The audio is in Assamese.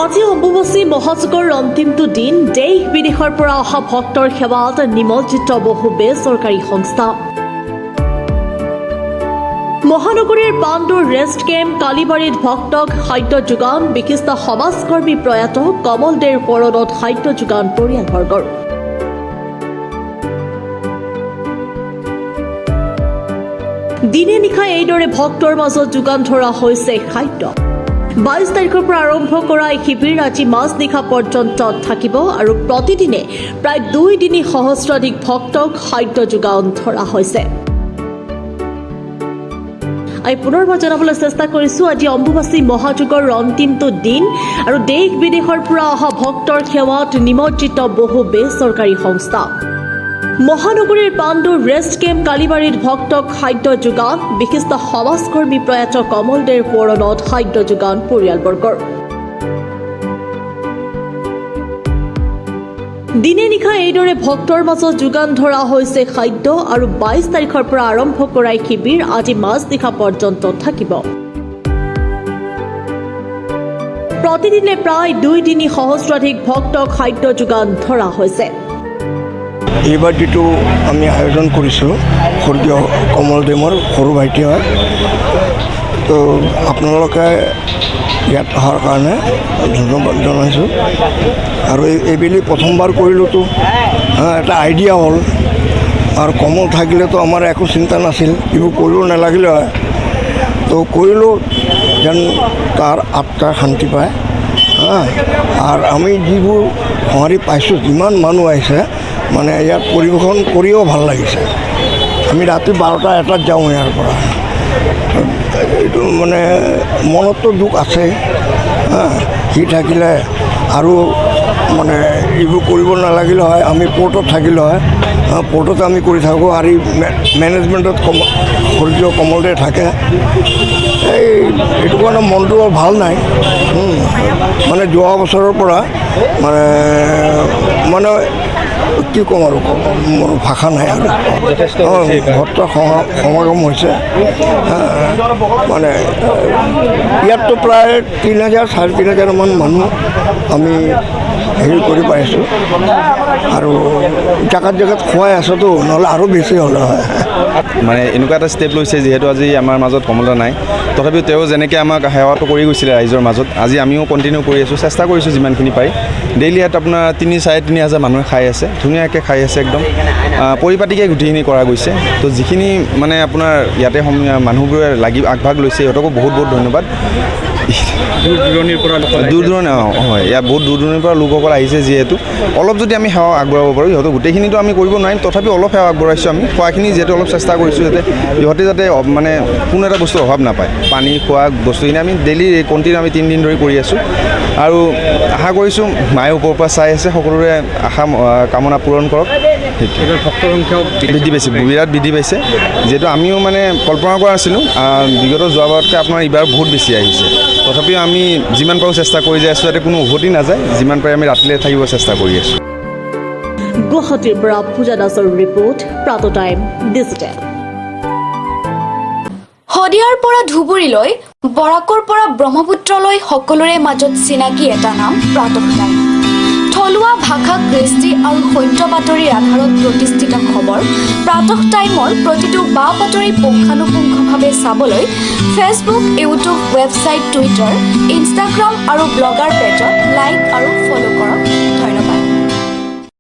আজি অম্বুবাচী মহাযজ্ঞৰ অন্তিমটো দিন দেশ বিদেশৰ পৰা অহা ভক্তৰ সেৱাত নিমজ্জিত বহু বেচৰকাৰী সংস্থা। মহানগৰীৰ পাণ্ডুৰ ৰেষ্ট কেম্প কালিবাৰীত ভক্তক খাদ্য যোগান বিশিষ্ট সমাজকৰ্মী প্ৰয়াত কমল দেৰ শৰণত খাদ্য যোগান পৰিয়ালবৰ্গৰ। দিনে নিশাই এইদৰে ভক্তৰ মাজত যোগান ধৰা হৈছে খাদ্য। 22 তাৰিখৰ পৰা আৰম্ভ কৰা এই শিবিৰ আজি মাজনিশা পৰ্যন্ত থাকিব আৰু প্ৰতিদিনে প্ৰায় 2-3 সহস্ৰাধিক ভক্তক খাদ্য যোগান ধৰা হৈছে। আমি পুনৰবাৰ জনাবলৈ চেষ্টা কৰিছো আজি অম্বুবাচী মহাযজ্ঞৰ অন্তিমটো দিন আৰু দেশ বিদেশৰ পৰা অহা ভক্তৰ সেৱাত নিমজ্জিত বহু বেচৰকাৰী সংস্থা। মহানগৰীৰ পাণ্ডুৰ ৰেষ্ট কেম্প কালিবাৰীত ভক্তক খাদ্য যোগান বিশিষ্ট সমাজকৰ্মী প্ৰয়াত কমল দেৰ শৰণত খাদ্য যোগান পৰিয়ালবৰ্গৰ। দিনে নিশা এইদৰে ভক্তৰ মাজত যোগান ধৰা হৈছে খাদ্য আৰু 22 তাৰিখৰ পৰা আৰম্ভ কৰা এই শিবিৰ আজি মাজনিশা পৰ্যন্ত থাকিব। প্ৰতিদিনে প্ৰায় 2-3 সহস্ৰাধিক ভক্তক খাদ্য যোগান ধৰা হৈছে। এইবাৰ যিটো আমি আয়োজন কৰিছোঁ স্বৰ্গীয় কমলদেৱৰ সৰু ভাইটি হয়, তো আপোনালোকে ইয়াত অহাৰ কাৰণে ধন্যবাদ জনাইছোঁ। আৰু এইবেলি প্ৰথমবাৰ কৰিলোঁতো এটা আইডিয়া হ'ল, আৰু কমল থাকিলেতো আমাৰ একো চিন্তা নাছিল, এইবোৰ কৰিব নালাগিলে হয়। তো কৰিলোঁ যেন তাৰ আত্মাৰ শান্তি পায়। আৰু আমি যিবোৰ সঁহাৰি পাইছোঁ, যিমান মানুহ আহিছে মানে ইয়াত পৰিৱেশন কৰিও ভাল লাগিছে। আমি ৰাতি 12টা-1টাত যাওঁ ইয়াৰ পৰা। এইটো মানে মনততো দুখ আছে, সি থাকিলে আৰু মানে এইবোৰ কৰিব নালাগিলে হয়। আমি পৰ্টত থাকিলে হয়, পৰ্টত আমি কৰি থাকোঁ, আৰু মেনেজমেণ্টত স্বৰ্গীয় কমলদেৱ থাকে। এইটো কাৰণে মনটো ভাল নাই। মানে যোৱা বছৰৰ পৰা মানে কি ক'ম আৰু মোৰ ভাষা নাই আৰু ভক্তৰ সমাগম হৈছে। মানে ইয়াততো প্ৰায় 3,000-3,500 মান মানুহ আমি হেৰি কৰি পাইছোঁ, আৰু জেগাত খুৱাই আছোঁতো, নহ'লে আৰু বেছি হ'লে হয়। মানে এনেকুৱা এটা ষ্টেপ লৈছে, যিহেতু আজি আমাৰ মাজত কমলদা নাই, তথাপিও তেওঁ যেনেকৈ আমাক সেৱাটো কৰি গৈছিলে ৰাইজৰ মাজত, আজি আমিও কণ্টিনিউ কৰি আছোঁ, চেষ্টা কৰিছোঁ যিমানখিনি পাৰি। ডেইলি ইয়াত আপোনাৰ 3,000-3,500 মানুহে খাই আছে, ধুনীয়াকৈ খাই আছে, একদম পৰিপাটিকৈ গোটেইখিনি কৰা গৈছে। তো যিখিনি মানে আপোনাৰ ইয়াতে মানুহবোৰে আগভাগ লৈছে, সিহঁতকো বহুত বহুত ধন্যবাদ। দূৰ দূৰণি হয়, ইয়াত বহুত দূৰ দূৰণিৰ পৰা লোকসকল আহিছে, যিহেতু অলপ যদি আমি সেৱা আগবঢ়াব পাৰোঁ, সিহঁতক গোটেইখিনিতো আমি কৰিব নোৱাৰিম, তথাপিও অলপ সেৱা আগবঢ়াইছোঁ আমি। খোৱাখিনি যিহেতু অলপ চেষ্টা কৰিছোঁ, সিহঁতে যাতে মানে কোনো এটা বস্তুৰ অভাৱ নাপায়, পানী খোৱা বস্তুখিনি আমি ডেইলি কণ্টিনিউ আমি 3 দিন ধৰি কৰি আছোঁ। আৰু আশা কৰিছোঁ মায়ে ওপৰৰ পৰা চাই আছে, সকলোৰে আশা কামনা পূৰণ কৰক। ভক্তৰ সংখ্যাও বৃদ্ধি পাইছে, বিৰাট বৃদ্ধি পাইছে, যিহেতু আমিও মানে কল্পনা কৰা নাছিলোঁ। বিগত যোৱাবাৰতকৈ আপোনাৰ এইবাৰ বহুত বেছি আহিছে, তথাপিও আমি যিমান পাৰোঁ চেষ্টা কৰি যাই আছোঁ, যাতে কোনো উভতি নাযায়, যিমান পাৰি আমি ৰাতিলৈ থাকিব চেষ্টা কৰি আছোঁ। গুৱাহাটীৰ পৰা পূজা দাসৰ ৰিপৰ্ট, প্ৰাতঃ টাইম ডিজিটেল। শদিয়াৰ পৰা ধুবুৰীলৈ, বৰাকৰ পৰা ব্ৰহ্মপুত্ৰলৈ সকলোৰে মাজত চিনাকি এটা নাম প্ৰাতঃ টাইম। থলুৱা ভাষা, কৃষ্টি আৰু সত্য বাতৰিৰ আধাৰত প্ৰতিষ্ঠিত খবৰ প্ৰাতঃ টাইমৰ প্ৰতিটো বা বাতৰি পুংখানুপুংখভাৱে চাবলৈ Facebook, YouTube, website, Twitter, Instagram আৰু ব্লগাৰ পেজত লাইক আৰু